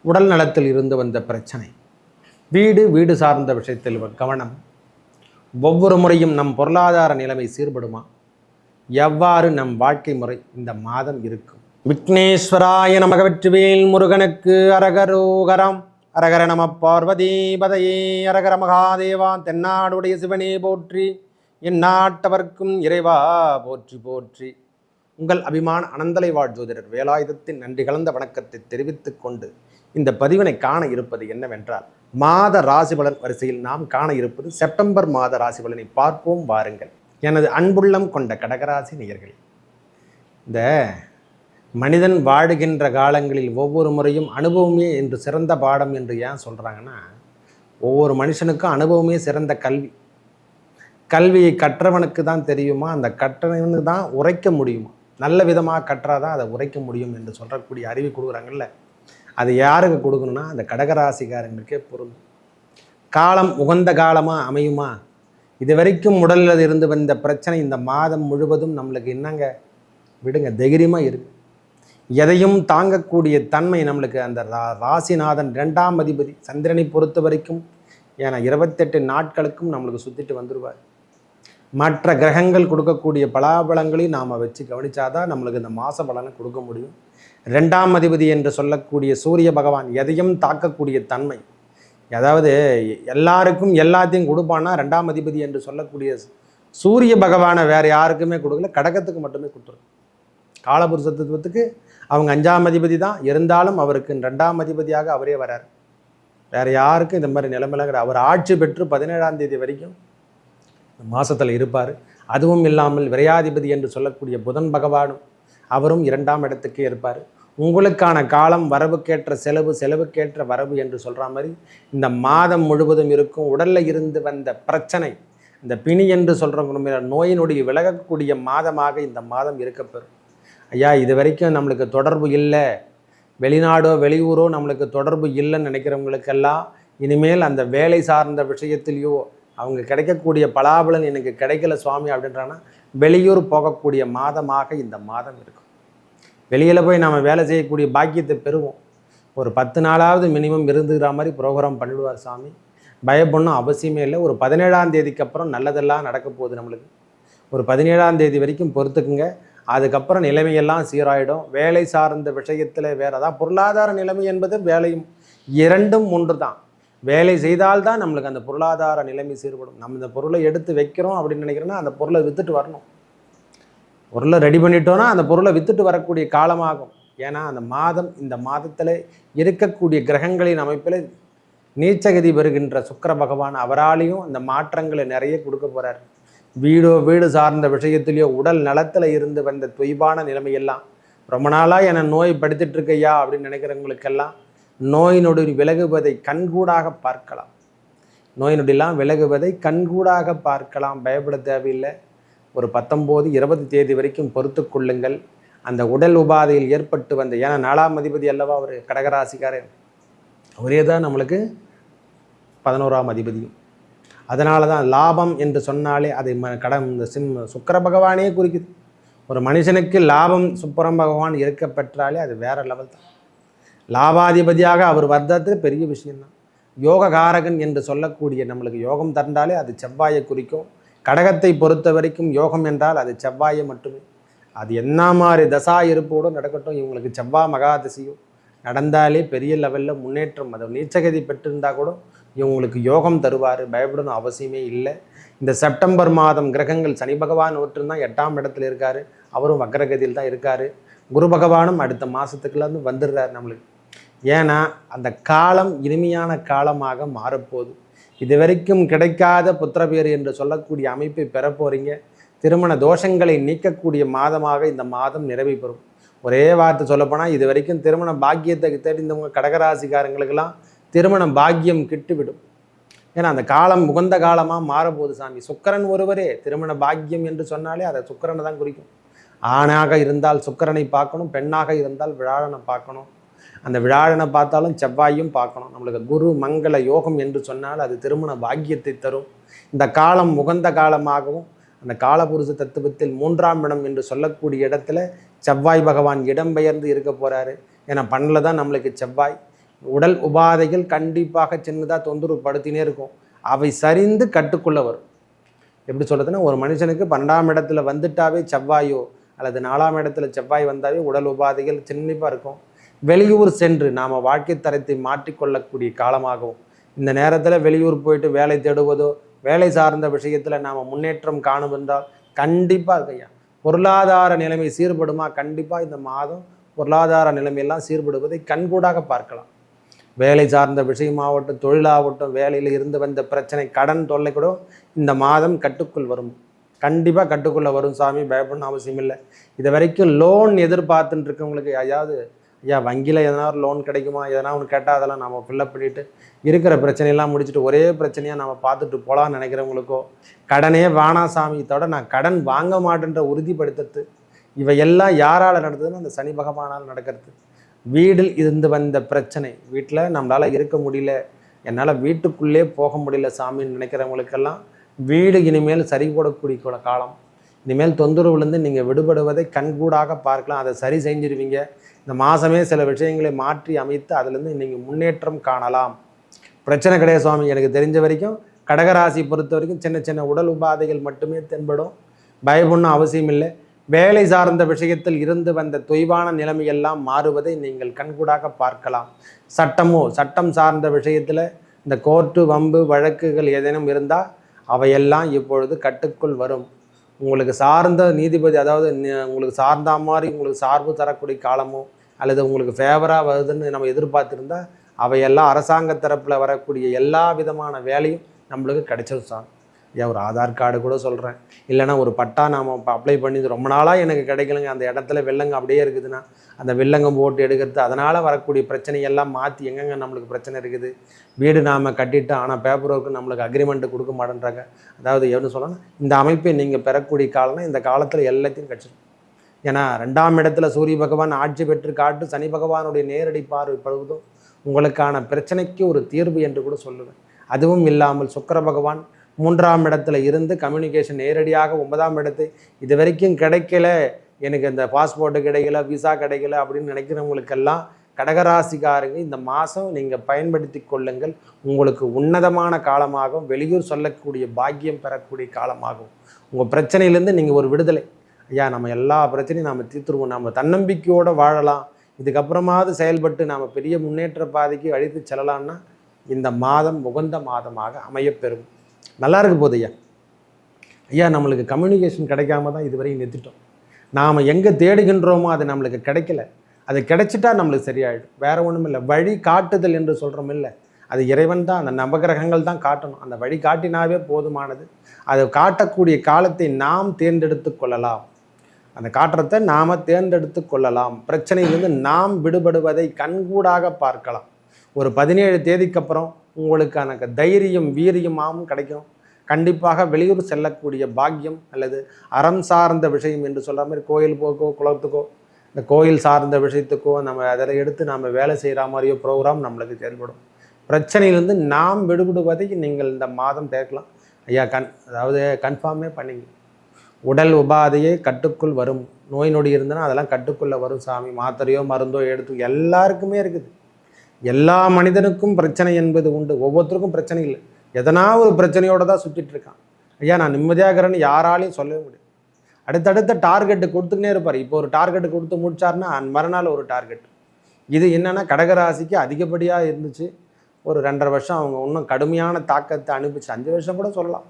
உடல் நலத்தில் இருந்து வந்த பிரச்சனை, வீடு சார்ந்த விஷயத்தில் கவனம், ஒவ்வொரு முறையும் நம் பொருளாதார நிலைமை சீர்படுமா, எவ்வாறு நம் வாழ்க்கை முறை இந்த மாதம் இருக்கும்? விக்னேஸ்வராய நமக. வெற்றிவேல் முருகனுக்கு அரகரோகரம். அரகர நம பார்வதி பதையே. அரகர மகாதேவா. தென்னாடுடைய சிவனே போற்றி, என் நாட்டவர்க்கும் இறைவா போற்றி போற்றி. உங்கள் அபிமான அனந்தலை வாழ் ஜோதிடர் வேலாயுதத்தின் நன்றி கலந்த வணக்கத்தை தெரிவித்துக் கொண்டு இந்த பதிவினை காண இருப்பது என்னவென்றால், மாத ராசிபலன் வரிசையில் நாம் காண இருப்பது செப்டம்பர் மாத ராசிபலனை பார்ப்போம் வாருங்கள். எனது அன்புள்ளம் கொண்ட கடகராசி நேயர்களே, இந்த மனிதன் வாழுகின்ற காலங்களில் ஒவ்வொரு முறையும் அனுபவமே என்று சிறந்த பாடம் என்று ஏன் சொல்கிறாங்கன்னா, ஒவ்வொரு மனுஷனுக்கும் அனுபவமே சிறந்த கல்வி. கல்வியை கற்றவனுக்கு தான் தெரியுமா, அந்த கற்றவனுக்கு தான் உரைக்க முடியுமா, நல்ல விதமாக கற்றாதான் அதை உரைக்க முடியும் என்று சொல்லக்கூடிய அறிவு கொடுக்குறாங்கல்ல, அது யாருக்கு கொடுக்கணும்னா அந்த கடகராசிக்காரங்களுக்கே பொருந்தும். காலம் உகந்த காலமாக அமையுமா? இது வரைக்கும் உடலில் இருந்து வந்த பிரச்சனை இந்த மாதம் முழுவதும் நம்மளுக்கு என்னங்க விடுங்க, தைரியமாக இருக்கு. எதையும் தாங்கக்கூடிய தன்மை நம்மளுக்கு அந்த ராசிநாதன் 2ஆம் அதிபதி சந்திரனை பொறுத்த வரைக்கும், ஏன்னா 28 நாட்களுக்கும் நம்மளுக்கு சுற்றிட்டு வந்துடுவார். மற்ற கிரகங்கள் கொடுக்கக்கூடிய பலாபலங்களையும் நாம் வச்சு கவனித்தாதான் நம்மளுக்கு இந்த மாத பலனை கொடுக்க முடியும். 2ஆம் அதிபதி என்று சொல்லக்கூடிய சூரிய பகவான் எதையும் தாக்கக்கூடிய தன்மை, அதாவது எல்லாருக்கும் எல்லாத்தையும் கொடுப்பான்னா 2ஆம் அதிபதி என்று சொல்லக்கூடிய சூரிய பகவானை வேறு யாருக்குமே கொடுக்கல, கடகத்துக்கு மட்டுமே கொடுத்துரும். காலபுருஷ தத்துவத்துக்கு அவங்க 5ஆம் அதிபதி தான் இருந்தாலும் அவருக்கு 2ஆம் அதிபதியாக அவரே வரார். வேறு யாருக்கும் இந்த மாதிரி நிலைமையில அவர் ஆட்சி பெற்று 17ஆம் தேதி வரைக்கும் மாதத்தில் இருப்பார். அதுவும் இல்லாமல் விரையாதிபதி என்று சொல்லக்கூடிய புதன் பகவானும் அவரும் 2ஆம் இடத்துக்கே இருப்பார். உங்களுக்கான காலம் வரவுக்கேற்ற செலவு, செலவுக்கேற்ற வரவு என்று சொல்கிற மாதிரி இந்த மாதம் முழுவதும் இருக்கும். உடலில் இருந்து வந்த பிரச்சனை, இந்த பிணி என்று சொல்கிற நோயினுடைய விலகக்கூடிய மாதமாக இந்த மாதம் இருக்கப்பெறும். ஐயா, இது வரைக்கும் நம்மளுக்கு தொடர்பு இல்லை, வெளிநாடோ வெளியூரோ நம்மளுக்கு தொடர்பு இல்லைன்னு நினைக்கிறவங்களுக்கெல்லாம் இனிமேல் அந்த வேலை சார்ந்த விஷயத்திலையோ அவங்க கிடைக்கக்கூடிய பலாபலன் எனக்கு கிடைக்கல சுவாமி அப்படின்றாங்கன்னா வெளியூர் போகக்கூடிய மாதமாக இந்த மாதம் இருக்கும். வெளியில் போய் நம்ம வேலை செய்யக்கூடிய பாக்கியத்தை பெறுவோம். ஒரு 10 நாளாவது மினிமம் இருந்துக்கிற மாதிரி ப்ரோக்ராம் பண்ணிவிடுவார் சாமி. பயப்படணும் அவசியமே இல்லை. ஒரு 17ஆம் தேதிக்கு அப்புறம் நல்லதெல்லாம் நடக்க போகுது நம்மளுக்கு. ஒரு 17ஆம் தேதி வரைக்கும் பொறுத்துக்குங்க. அதுக்கப்புறம் நிலைமையெல்லாம் சீராயிடும். வேலை சார்ந்த விஷயத்தில் வேறு, அதான் பொருளாதார நிலைமை என்பது வேலையும் இரண்டும் ஒன்று தான். வேலை செய்தால்தான் நம்மளுக்கு அந்த பொருளாதார நிலைமை சீர்படும். நம்ம இந்த பொருளை எடுத்து வைக்கிறோம் அப்படின்னு நினைக்கிறோன்னா அந்த பொருளை விற்றுட்டு வரணும். பொருளை ரெடி பண்ணிட்டோன்னா அந்த பொருளை விற்றுட்டு வரக்கூடிய காலமாகும். ஏன்னா அந்த மாதம், இந்த மாதத்தில் இருக்கக்கூடிய கிரகங்களின் அமைப்பில் நீச்சகதி பெறுகின்ற சுக்கிர பகவான் அவராலையும் அந்த மாற்றங்களை நிறைய கொடுக்க போகிறார். வீடு சார்ந்த விஷயத்திலேயோ உடல் நலத்தில் இருந்து வந்த தொய்வான நிலைமையெல்லாம் ரொம்ப நாளாக என்னை நோய் படுத்திட்டு இருக்கையா அப்படின்னு நினைக்கிறவங்களுக்கெல்லாம் நோய் நொடி விலகுவதை கண்கூடாக பார்க்கலாம். நோய் நொடிலாம் விலகுவதை கண்கூடாக பார்க்கலாம். பயப்பட தேவையில்லை. ஒரு 19, 20 தேதி வரைக்கும் பொறுத்து கொள்ளுங்கள். அந்த உடல் உபாதையில் ஏற்பட்டு வந்த, ஏன்னா 4ஆம் அதிபதி அல்லவா அவர் கடகராசிக்காரன், அவரே தான் நம்மளுக்கு 11ஆம் அதிபதியும். அதனால தான் லாபம் என்று சொன்னாலே அதை இந்த சுக்கிர பகவானே குறிக்குது. ஒரு மனுஷனுக்கு லாபம் சுக்கிர பகவான் இருக்க பெற்றாலே அது வேற லெவல் தான். லாபாதிபதியாக அவர் வர்றது பெரிய விஷயம்தான். யோககாரகன் என்று சொல்லக்கூடிய நம்மளுக்கு யோகம் தந்தாலே அது செவ்வாயை குறிக்கும். கடகத்தை பொறுத்த வரைக்கும் யோகம் என்றால் அது செவ்வாயை மட்டுமே. அது என்ன மாதிரி தசா இருப்போடு நடக்கட்டும், இவங்களுக்கு செவ்வாய் மகாதசியும் நடந்தாலே பெரிய லெவலில் முன்னேற்றம். அதை நீச்சகதி பெற்றிருந்தால் கூட இவங்களுக்கு யோகம் தருவார். பயப்படணும் அவசியமே இல்லை. இந்த செப்டம்பர் மாதம் கிரகங்கள் சனி பகவான் ஒற்றுந்தான் 8ஆம் இடத்துல இருக்கார். அவரும் வக்ரகதியில் தான் இருக்கார். குரு பகவானும் அடுத்த மாதத்துக்குள்ளேருந்து வந்துடுறார் நம்மளுக்கு. ஏன்னா அந்த காலம் இனிமையான காலமாக மாறப்போகுது. இது வரைக்கும் கிடைக்காத புத்திரபேர் என்று சொல்லக்கூடிய அமைப்பை பெற போகிறீங்க. திருமண தோஷங்களை நீக்கக்கூடிய மாதமாக இந்த மாதம் நிறைவு பெறும். ஒரே வார்த்தை சொல்லப்போனால், இது வரைக்கும் திருமண பாக்கியத்தை தெரிந்தவங்க கடகராசிக்காரங்களுக்கெல்லாம் திருமண பாக்கியம் கிட்டுவிடும். ஏன்னா அந்த காலம் உகந்த காலமாக மாறப்போகுது சாமி. சுக்கிரன் ஒருவரே திருமண பாக்கியம் என்று சொன்னாலே அதை சுக்கிரனை தான் குறிக்கும். ஆணாக இருந்தால் சுக்கிரனை பார்க்கணும், பெண்ணாக இருந்தால் விழாழனை பார்க்கணும். அந்த விழாழனை பார்த்தாலும் செவ்வாயும் பார்க்கணும். நம்மளுக்கு குரு மங்கள யோகம் என்று சொன்னால் அது திருமண பாக்கியத்தை தரும். இந்த காலம் உகந்த காலமாகவும், அந்த காலபுருஷ தத்துவத்தில் 3ஆம் இடம் என்று சொல்லக்கூடிய இடத்துல செவ்வாய் பகவான் இடம்பெயர்ந்து இருக்க போகிறாரு. ஏன்னா பண்ணில் தான் நம்மளுக்கு செவ்வாய். உடல் உபாதைகள் கண்டிப்பாக சின்னதாக தொந்தரவு படுத்தினே இருக்கும். அவை சரிந்து கட்டுக்குள்ளே வரும். எப்படி சொல்கிறதுன்னா, ஒரு மனுஷனுக்கு 12ஆம் இடத்துல வந்துட்டாவே செவ்வாயோ அல்லது 4ஆம் இடத்துல செவ்வாய் வந்தாவே உடல் உபாதைகள் சின்னிப்பாக இருக்கும். வெளியூர் சென்று நாம் வாழ்க்கை தரத்தை மாற்றிக்கொள்ளக்கூடிய காலமாகவும், இந்த நேரத்தில் வெளியூர் போயிட்டு வேலை தேடுவதோ வேலை சார்ந்த விஷயத்தில் நாம் முன்னேற்றம் காணும் என்றால் கண்டிப்பாக இருக்கையா. பொருளாதார நிலைமை சீர்படுமா? கண்டிப்பாக இந்த மாதம் பொருளாதார நிலைமையெல்லாம் சீர்படுவதை கண்கூடாக பார்க்கலாம். வேலை சார்ந்த விஷயமாகட்டும், தொழிலாகட்டும், வேலையில் இருந்து வந்த பிரச்சனை, கடன் தொல்லை கூட இந்த மாதம் கட்டுக்குள் வரும். கண்டிப்பாக கட்டுக்குள்ளே வரும் சாமி, பயப்படணும் அவசியம் இல்லை. இது வரைக்கும் லோன் எதிர்பார்த்துட்டு இருக்கவங்களுக்கு, ஐயா வங்கியில் எதனா ஒரு லோன் கிடைக்குமா, எதனா ஒன்று கேட்டால் அதெல்லாம் நம்ம ஃபில்லப் பண்ணிவிட்டு இருக்கிற பிரச்சனையெல்லாம் முடிச்சுட்டு ஒரே பிரச்சனையாக நம்ம பார்த்துட்டு போகலான்னு நினைக்கிறவங்களுக்கோ, கடனே வேணாம் சாமியத்தோட நான் கடன் வாங்க மாட்டேன்ற உறுதிப்படுத்துறது, இவையெல்லாம் யாரால் நடந்ததுன்னு அந்த சனி பகவானால் நடக்கிறது. வீடில் இருந்து வந்த பிரச்சனை, வீட்டில் நம்மளால் இருக்க முடியல, என்னால் வீட்டுக்குள்ளே போக முடியல சாமின்னு நினைக்கிறவங்களுக்கெல்லாம் வீடு இனிமேல் சரி போடக்கூடிய காலம். இனிமேல் தொந்தரவுலேருந்து நீங்கள் விடுபடுவதை கண்கூடாக பார்க்கலாம். அதை சரி செஞ்சிருவீங்க. இந்த மாதமே சில விஷயங்களை மாற்றி அமைத்து அதிலேருந்து நீங்கள் முன்னேற்றம் காணலாம். பிரச்சனை கிடையாது சுவாமி. எனக்கு தெரிஞ்ச வரைக்கும் கடகராசி பொறுத்த வரைக்கும் சின்ன சின்ன உடல் உபாதைகள் மட்டுமே தென்படும். பயப்படணும் அவசியம் இல்லை. வேலை சார்ந்த விஷயத்தில் இருந்து வந்த தொய்வான நிலைமையெல்லாம் மாறுவதை நீங்கள் கண்கூடாக பார்க்கலாம். சட்டம் சார்ந்த விஷயத்தில் இந்த கோர்ட்டு வம்பு வழக்குகள் ஏதேனும் இருந்தால் அவையெல்லாம் இப்பொழுது கட்டுக்குள் வரும். உங்களுக்கு சார்ந்த நீதிபதி, அதாவது உங்களுக்கு சார்ந்த மாதிரி உங்களுக்கு சார்பு தரக்கூடிய காலமோ அல்லது உங்களுக்கு ஃபேவராக வருதுன்னு நம்ம எதிர்பார்த்துருந்தா அவையெல்லாம் அரசாங்க தரப்பில் வரக்கூடிய எல்லா விதமான வேலையும் நம்மளுக்கு கிடைச்சது சார். ஏன் ஒரு ஆதார் கார்டு கூட சொல்கிறேன், இல்லைனா ஒரு பட்டா நாம் இப்போ அப்ளை பண்ணி ரொம்ப நாளாக எனக்கு கிடைக்கலங்க, அந்த இடத்துல வெள்ளங்க அப்படியே இருக்குதுன்னா அந்த வெள்ளங்கம் போட்டு எடுக்கிறது, அதனால் வரக்கூடிய பிரச்சனையெல்லாம் மாற்றி எங்கெங்கே நம்மளுக்கு பிரச்சனை இருக்குது. வீடு நாம் கட்டிட்டு ஆனால் பேப்பர் ஒர்க்கு நம்மளுக்கு அக்ரிமெண்ட்டு கொடுக்க மாட்டேன்றாங்க. அதாவது எப்படி சொல்லணும், இந்த அமைப்பை நீங்கள் பெறக்கூடிய காலம்னா இந்த காலத்தில் எல்லாத்தையும் கட்சிடும். ஏன்னா 2ஆம் இடத்துல சூரிய பகவான் ஆட்சி பெற்று காட்டு, சனி பகவானுடைய நேரடி பார்வை படுவதும் உங்களுக்கான பிரச்சனைக்கு ஒரு தீர்வு என்று கூட சொல்லுவேன். அதுவும் இல்லாமல் சுக்கிர பகவான் 3ஆம் இடத்துல இருந்து கம்யூனிகேஷன் நேரடியாக 9ஆம் இடத்தை இது வரைக்கும் கிடைக்கல, எனக்கு இந்த பாஸ்போர்ட்டு கிடைக்கல, விசா கிடைக்கல அப்படின்னு நினைக்கிறவங்களுக்கெல்லாம் கடகராசிக்காரங்க இந்த மாதம் நீங்கள் பயன்படுத்தி கொள்ளுங்கள். உங்களுக்கு உன்னதமான காலமாகவும் வெளியூர் சொல்லக்கூடிய பாக்கியம் பெறக்கூடிய காலமாகும். உங்கள் பிரச்சனையிலேருந்து நீங்கள் ஒரு விடுதலை, ஐயா நம்ம எல்லா பிரச்சனையும் நாம் தீர்த்துருவோம், நம்ம தன்னம்பிக்கையோடு வாழலாம், இதுக்கப்புறமாவது செயல்பட்டு நாம் பெரிய முன்னேற்ற பாதைக்கு அழைத்து செல்லலான்னா இந்த மாதம் உகந்த மாதமாக அமையப்பெறும். நல்லா இருக்கு போது ஐயா நம்மளுக்கு கம்யூனிகேஷன் கிடைக்காம தான் இதுவரையும் நிறுத்திட்டோம். நாம் எங்கே தேடுகின்றோமோ அது நம்மளுக்கு கிடைக்கல, அது கிடைச்சிட்டா நம்மளுக்கு சரியாயிடும். வேறு ஒன்றும் இல்லை. வழி காட்டுதல் என்று சொல்கிறோம் இல்லை, அது இறைவன் தான், அந்த நவகிரகங்கள் தான் காட்டணும். அந்த வழி காட்டினாவே போதுமானது. அதை காட்டக்கூடிய காலத்தை நாம் தேர்ந்தெடுத்து கொள்ளலாம். அந்த காற்றத்தை நாம் தேர்ந்தெடுத்து கொள்ளலாம். பிரச்சனையிலிருந்து நாம் விடுபடுவதை கண்கூடாக பார்க்கலாம். ஒரு 17 தேதிக்கு அப்புறம் உங்களுக்கான தைரியம் வீரியமாகவும் கிடைக்கும். கண்டிப்பாக வெளியூர் செல்லக்கூடிய பாக்கியம் அல்லது அறம் சார்ந்த விஷயம் என்று சொல்கிற மாதிரி கோயில் போக்கோ குளத்துக்கோ இந்த கோயில் சார்ந்த விஷயத்துக்கோ நம்ம அதில் எடுத்து நாம் வேலை செய்கிற மாதிரியோ ப்ரோக்ராம் நம்மளுக்கு செயல்படும். பிரச்சனையிலிருந்து நாம் விடுபடுவதை நீங்கள் இந்த மாதம் தேக்கலாம். ஐயா அதாவது கன்ஃபார்மே பண்ணிங்க. உடல் உபாதையே கட்டுக்குள் வரும். நோய் நொடி இருந்தனா அதெல்லாம் கட்டுக்குள்ளே வரும் சாமி. மாத்திரையோ மருந்தோ எடுத்து எல்லாருக்குமே இருக்குது. எல்லா மனிதனுக்கும் பிரச்சனை என்பது உண்டு. ஒவ்வொருத்தருக்கும் பிரச்சனை இல்லை, எதனா ஒரு பிரச்சனையோடு தான் சுற்றிட்டு இருக்கான். ஐயா நான் நிம்மதியாகிறேன்னு யாராலையும் சொல்லவே முடியும். அடுத்தடுத்த டார்கெட்டு கொடுத்துக்கினே இருப்பார். இப்போ ஒரு டார்கெட்டு கொடுத்து முடிச்சார்னா மறுநாள் ஒரு டார்கெட். இது என்னென்னா கடகராசிக்கு அதிகப்படியாக இருந்துச்சு. ஒரு 2.5 வருஷம் அவங்க இன்னும் கடுமையான தாக்கத்தை அனுப்பிச்சு, 5 வருஷம் கூட சொல்லலாம்,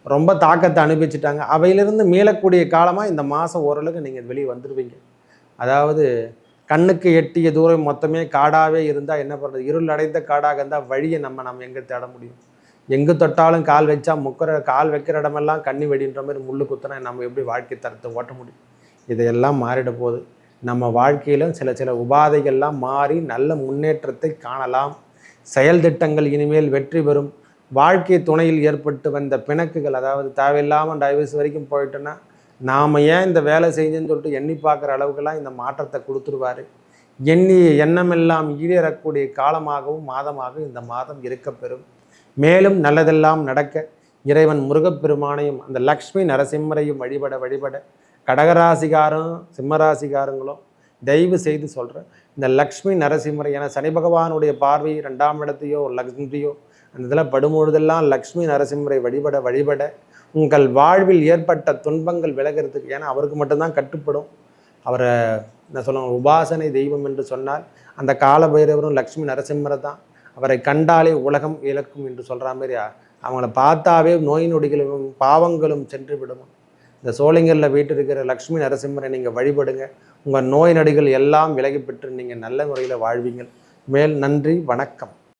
ரொம்ப தாக்கத்தை அனுப்பிச்சிட்டாங்க. அவையிலிருந்து மீளக்கூடிய காலமாக இந்த மாதம் ஓரளவுக்கு நீங்கள் வெளியே வந்துடுவீங்க. அதாவது கண்ணுக்கு எட்டிய தூரம் மொத்தமே காடாகவே இருந்தால் என்ன பண்ணுறது, இருள் அடைந்த காடாக இருந்தால் வழியை நம்ம எங்கே தேட முடியும்? எங்கே தொட்டாலும் கால் வச்சா கால் வைக்கிற இடமெல்லாம் கண்ணி வெடின்ற மாதிரி முள்ளு குத்தினா நம்ம எப்படி வாழ்க்கை தரத்தை ஓட்ட முடியும்? இதையெல்லாம் மாறிட போகுது. நம்ம வாழ்க்கையிலும் சில உபாதைகள்லாம் மாறி நல்ல முன்னேற்றத்தை காணலாம். செயல் திட்டங்கள் இனிமேல் வெற்றி பெறும். வாழ்க்கை துணையில் ஏற்பட்டு வந்த பிணக்குகள், அதாவது தேவையில்லாமல் டைவர்ஸ் வரைக்கும் போயிட்டோன்னா நாம் ஏன் இந்த வேலை செஞ்சுன்னு சொல்லிட்டு எண்ணி பார்க்குற அளவுக்கெல்லாம் இந்த மாற்றத்தை கொடுத்துருவார். எண்ணிய எண்ணமெல்லாம் ஈடேறக்கூடிய காலமாகவும் மாதமாகவும் இந்த மாதம் இருக்கப்பெறும். மேலும் நல்லதெல்லாம் நடக்க இறைவன் முருகப்பெருமானையும் அந்த லக்ஷ்மி நரசிம்மரையும் வழிபட கடகராசிகாரும் சிம்மராசிகாரங்களும் தயவு செய்து சொல்கிறேன், இந்த லக்ஷ்மி நரசிம்மரை, ஏன்னா சனி பகவானுடைய பார்வை 2ஆம் இடத்தையோ லக்ஷ்மியோ அந்த இதில் படும்பொழுதெல்லாம் லக்ஷ்மி நரசிம்மரை வழிபட வழிபட உங்கள் வாழ்வில் ஏற்பட்ட துன்பங்கள் விலகிறதுக்கு, ஏன்னா அவருக்கு மட்டும்தான் கட்டுப்படும். அவரை என்ன சொல்லுவாங்க, உபாசனை தெய்வம் என்று சொன்னால் அந்த கால பைரவரும் லக்ஷ்மி நரசிம்மரை தான். அவரை கண்டாலே உலகம் இழக்கும் என்று சொல்கிற மாதிரி அவங்கள பார்த்தாவே நோய் நொடிகளும் பாவங்களும் சென்று விடும். இந்த சோளிங்கரில் வீட்டிருக்கிற லக்ஷ்மி நரசிம்மரை நீங்கள் வழிபடுங்க. உங்கள் நோய் நொடிகள் எல்லாம் விலகி பெற்று நீங்கள் நல்ல முறையில் வாழ்வீங்கள். மேல் நன்றி, வணக்கம்.